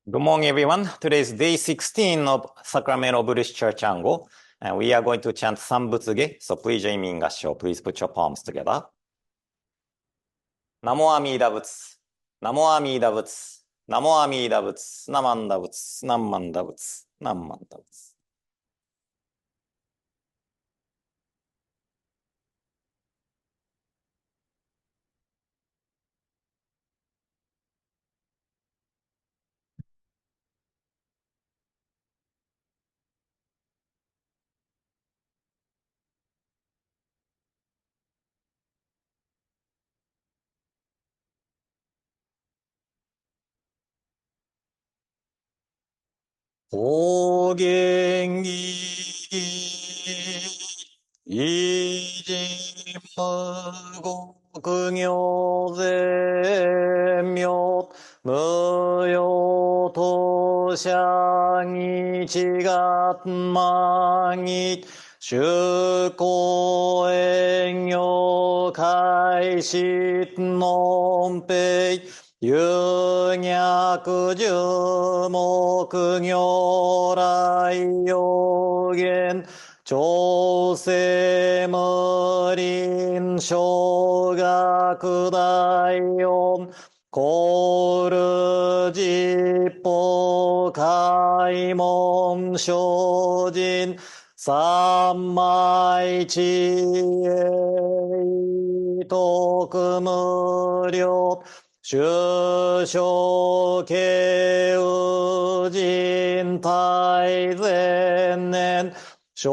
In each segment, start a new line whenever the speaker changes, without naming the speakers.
Good morning, everyone. Today is day 16 of Sacramento Buddhist Church Ango, and we are going to chant Sanbutsuge. So please join me in Gassho. Please put your palms together. Namo Amida Butsu, Namo Amida Butsu, Namo Amida Butsu, Namanda Butsu, Namanda Butsu, Namanda Butsu. お元気偉人無国行善妙無用当社日月満日修行営業開始のんぺい有逆十目如来予言調整無臨小学大音コール実法開門精進三昧知恵徳無量修正慶右人大前年小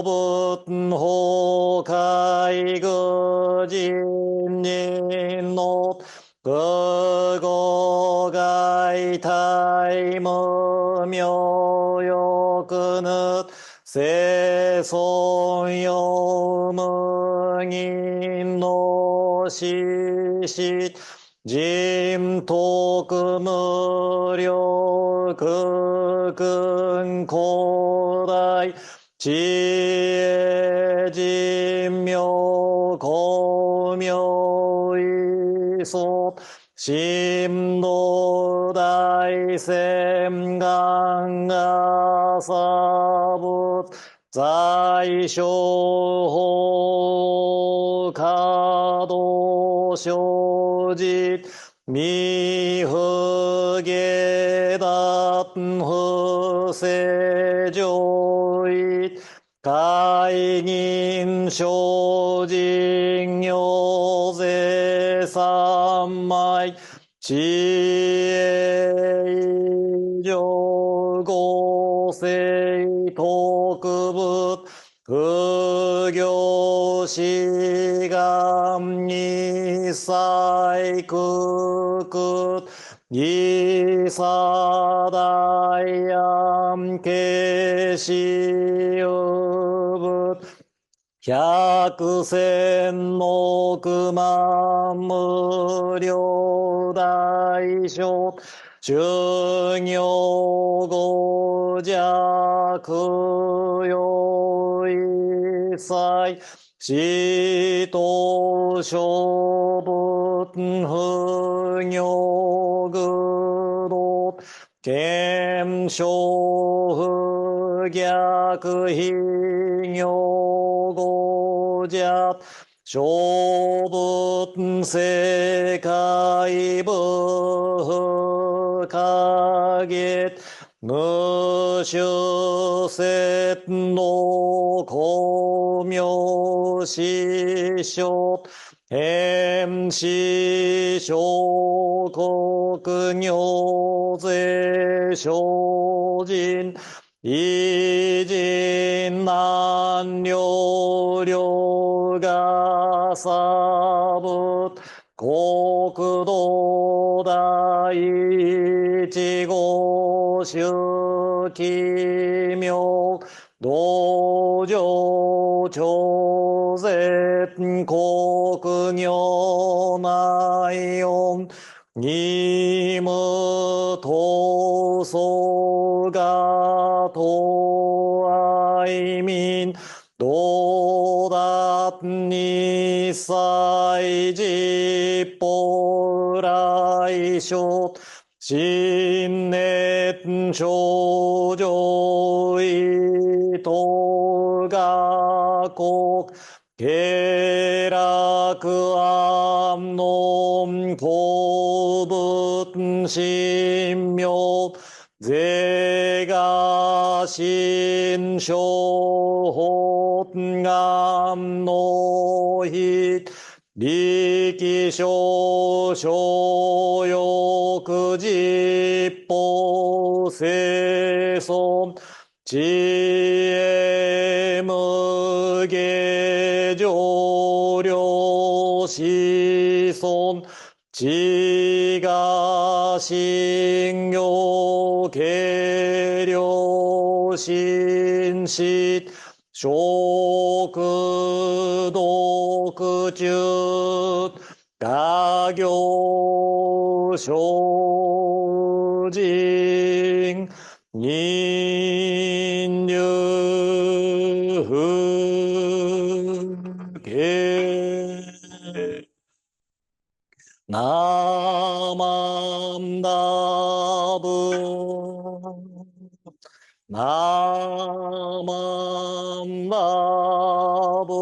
仏法海愚人人の空語外体無名欲ぬ生存用無人の死死人徳無量空君広大知恵人名光明意祖神道大仙願が差仏在所法可動生じ未不下脱不正上位会人精進行税三昧知恵以上合成特物不行志願一切空空義左大安慶死有仏百千億万無量大小修行五弱用一切死と小仏不行愚道見性不逆非行五弱小仏世界部不可月無修説の光明師匠変死小国行税精進偉人難量量が差仏国土第一号宗奇妙道場超絶国行内音義務闘争が東愛民道達二歳実法来所新年少女意とが国下落安穏公文神妙是が心象本願の日力少所欲実法生存知恵無下上量子孫知が信用軽量心死食毒中画行精進人流系ナマンダブナマンダブ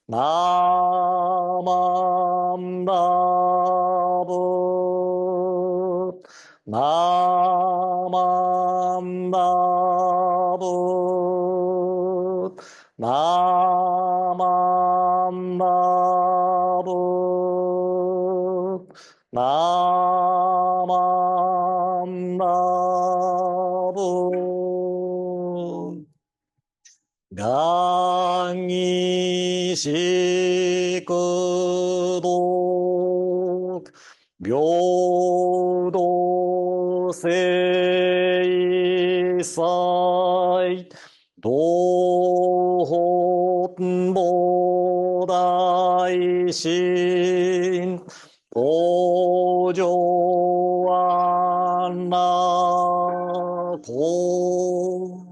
ナマンダブナマンダブナマンダブナマンダブ願意宿毒平等性祭道本菩提心五条安楽公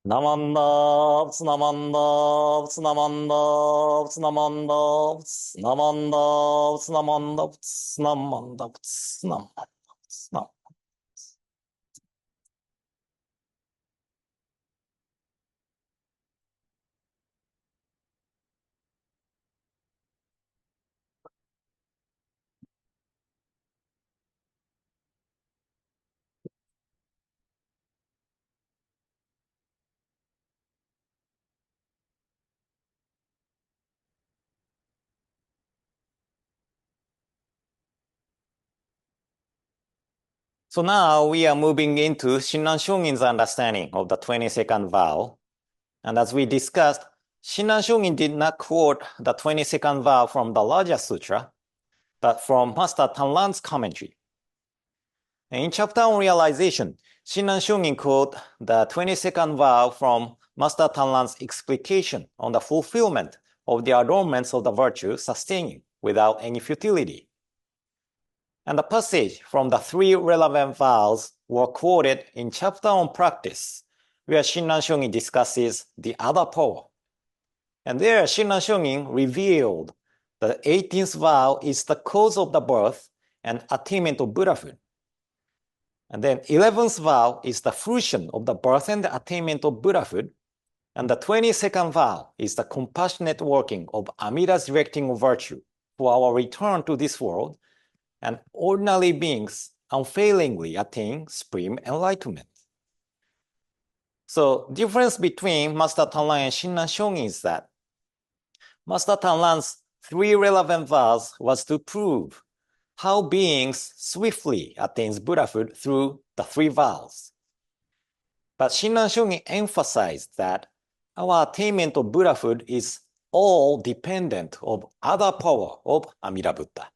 ナマンダーツナマンダーツナマンダーツナマンダーツナマンダーツナマンダーツナマンダーツナマンダーツナSo now we are moving into Shinran Shungin's understanding of the 22nd vow. And as we discussed, Shinran Shungin did not quote the 22nd vow from the Raja Sutra, but from Master Tanlan's commentary. And in chapter on realization, Shinran Shungin quote the 22nd vow from Master Tanlan's explication on the fulfillment of the adornments of the virtue sustaining without any futility. And the passage from the three relevant vows were quoted in chapter on practice, where Shinran Shungin discusses the other power. And there Shinran Shungin revealed the 18th vow is the cause of the birth and attainment of Buddhahood. And then 11th vow is the fruition of the birth and the attainment of Buddhahood. And the 22nd vow is the compassionate working of Amida's directing of virtue for our return to this world, and ordinary beings unfailingly attain supreme enlightenment. So difference between Master Tanlan and Shinran Shungin is that Master Tanlan's three relevant vows was to prove how beings swiftly attains Buddhahood through the three vows. But Shinran Shungin emphasized that our attainment of Buddhahood is all dependent of other power of Amida Buddha.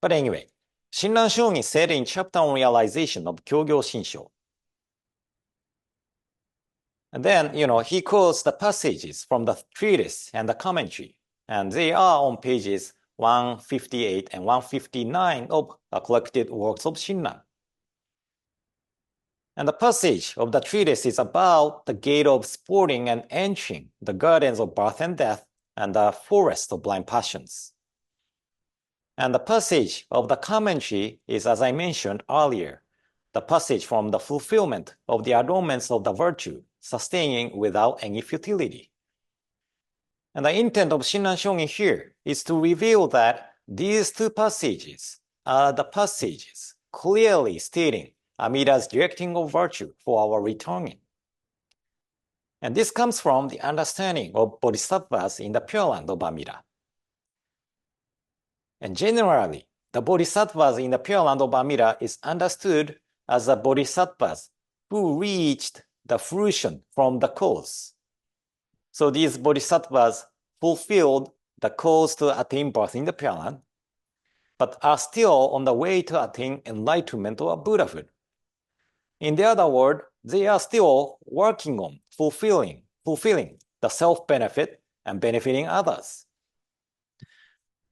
But anyway, Shinran Shungin said in chapter on realization of Kyogyo Shinsho. And then, he quotes the passages from the treatise and the commentary, and they are on pages 158 and 159 of the collected works of Shinran. And the passage of the treatise is about the gate of sporting and entering the gardens of birth and death and the forest of blind passions. And the passage of the commentary is, as I mentioned earlier, the passage from the fulfillment of the adornments of the virtue, sustaining without any futility. And the intent of Shinran Shongin here is to reveal that these two passages are the passages clearly stating Amida's directing of virtue for our returning. And this comes from the understanding of bodhisattvas in the Pure Land of Amida. And generally, the bodhisattvas in the Pure Land of Amida is understood as the bodhisattvas who reached the fruition from the cause. So these bodhisattvas fulfilled the cause to attain birth in the Pure Land, but are still on the way to attain enlightenment or Buddhahood. In the other word, they are still working on fulfilling the self-benefit and benefiting others.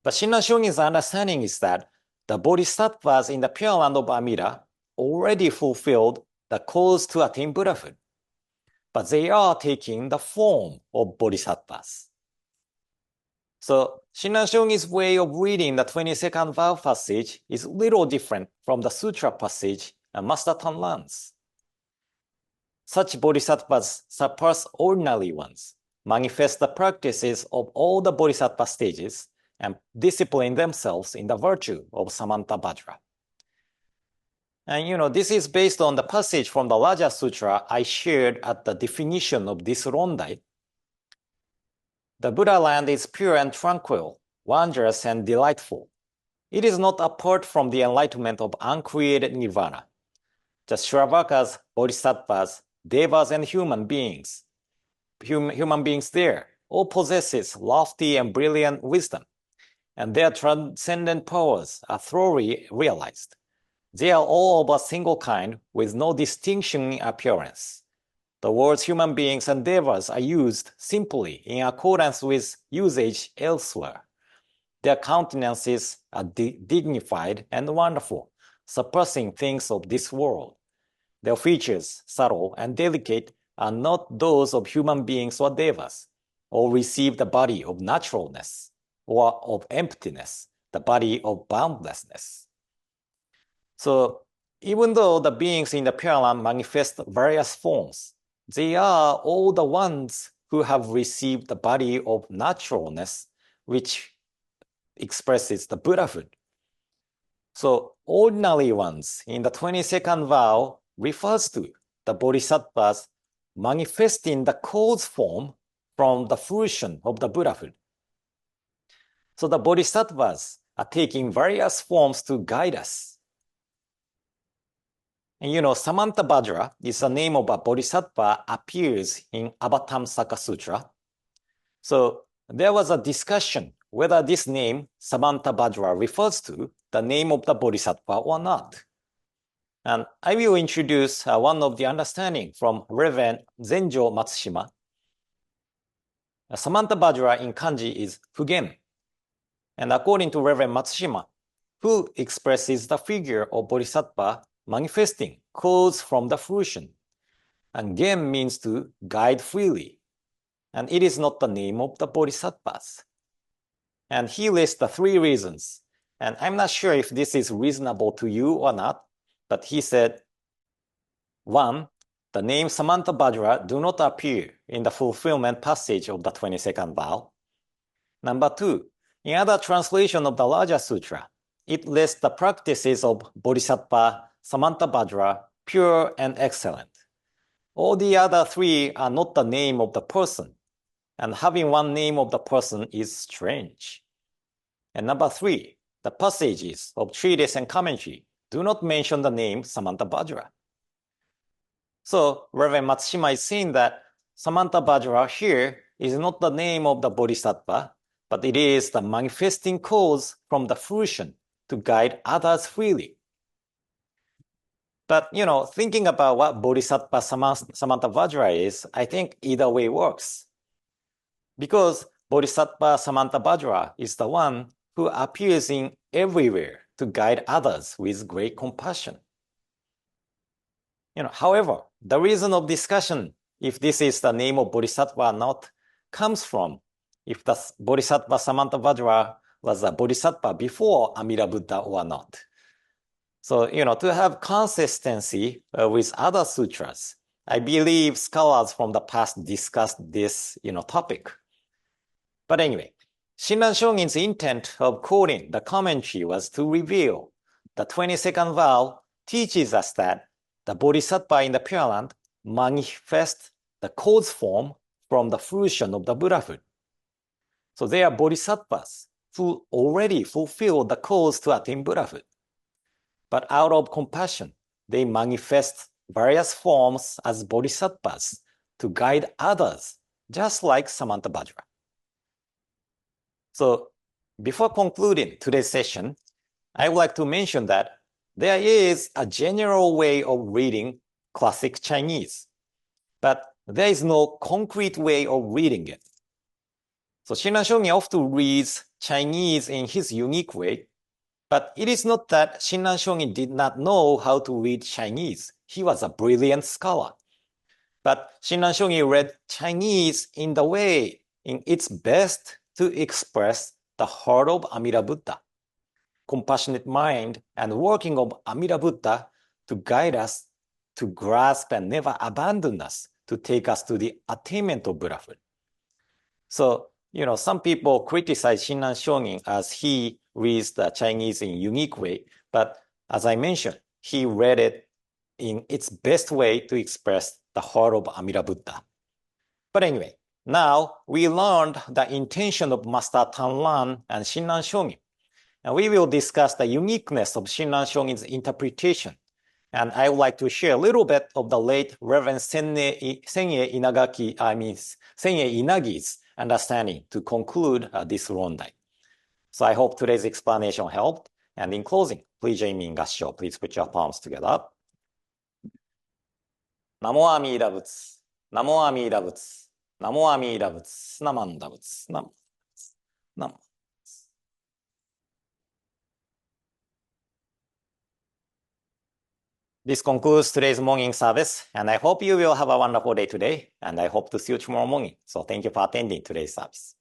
But Shinran Shogin's understanding is that the bodhisattvas in the Pure Land of Amida already fulfilled the cause to attain Buddhahood, but they are taking the form of bodhisattvas. So Shinran Shogin's way of reading the 22nd vow passage is a little different from the sutra passage and Master Tan learns. Such bodhisattvas surpass ordinary ones, manifest the practices of all the bodhisattva stages, and discipline themselves in the virtue of Samanta Vajra. And this is based on the passage from the Raja Sutra I shared at the definition of this Rondai. The Buddha land is pure and tranquil, wondrous and delightful. It is not apart from the enlightenment of uncreated nirvana. The Shravakas, bodhisattvas, devas, and human beings there all possesses lofty and brilliant wisdom, and their transcendent powers are thoroughly realized. They are all of a single kind with no distinction in appearance. The words human beings and devas are used simply in accordance with usage elsewhere. Their countenances are dignified and wonderful, surpassing things of this world. Their features, subtle and delicate, are not those of human beings or devas, or receive the body of naturalness, or of emptiness, the body of boundlessness. So, even though the beings in the Pure Land manifest various forms, they are all the ones who have received the body of naturalness, which expresses the Buddhahood. So, ordinary ones in the 22nd vow refers to the bodhisattvas manifesting the cause form from the fruition of the Buddhahood. So the bodhisattvas are taking various forms to guide us. And Samanta Vajra is the name of a bodhisattva appears in Avatamsaka Sutra. So there was a discussion whether this name, Samanta Vajra, refers to the name of the bodhisattva or not. And I will introduce one of the understanding from Reverend Zenjo Matsushima. Samanta Vajra in kanji is Fugen. And according to Reverend Matsushima, Fu expresses the figure of bodhisattva manifesting cause from the fruition. And Gen means to guide freely. And it is not the name of the bodhisattvas. And he lists the 3 reasons. And I'm not sure if this is reasonable to you or not, but he said, 1, the name Samanta Vajra do not appear in the fulfillment passage of the 22nd vow. Number 2, in other translation of the Raja Sutra, it lists the practices of Bodhisattva Samanta Vajra pure and excellent. All the other 3 are not the name of the person, and having one name of the person is strange. And number 3, the passages of treatise and commentary do not mention the name Samanta Vajra. So Reverend Matsushima is saying that Samanta Vajra here is not the name of the bodhisattva, but it is the manifesting cause from the fruition to guide others freely. But thinking about what bodhisattva Samanta Vajra is, I think either way works. Because bodhisattva Samanta Vajra is the one who appears in everywhere to guide others with great compassion. However, the reason of discussion, if this is the name of Bodhisattva or not, comes from if the Bodhisattva Samantabhadra was a Bodhisattva before Amida Buddha or not. So, to have consistency with other sutras, I believe scholars from the past discussed this, topic. But anyway, Shinran Shongin's intent of quoting the commentary was to reveal the 22nd vow teaches us that the Bodhisattva in the Pure Land manifest the cause form from the fruition of the Buddhahood. So they are Bodhisattvas who already fulfill the cause to attain Buddhahood. But out of compassion, they manifest various forms as Bodhisattvas to guide others, just like Samantabhadra. So before concluding today's session, I would like to mention that there is a general way of reading classic Chinese, but there is no concrete way of reading it. So Shinran Shongin often reads Chinese in his unique way, but it is not that Shinran Shongin did not know how to read Chinese. He was a brilliant scholar. But Shinran Shongin read Chinese in the way in its best to express the heart of Amida Buddha, compassionate mind and working of Amida Buddha to guide us, to grasp and never abandon us, to take us to the attainment of Buddhahood. So, some people criticize Shinran Shongin as he reads the Chinese in a unique way, but as I mentioned, he read it in its best way to express the heart of Amida Buddha. But anyway, now we learned the intention of Master Tanran and Shinran Shongin. And we will discuss the uniqueness of Shinran Shongin's interpretation. And I would like to share a little bit of the late Reverend Senye Inagi's understanding to conclude this Rondai. So I hope today's explanation helped. And in closing, please join me in Gassho. Please put your palms together. Namo Amida Butsu. Namo Amida Butsu. Namo Amida Butsu. Namanda Butsu. Namo. This concludes today's morning service, and I hope you will have a wonderful day today, and I hope to see you tomorrow morning. So thank you for attending today's service.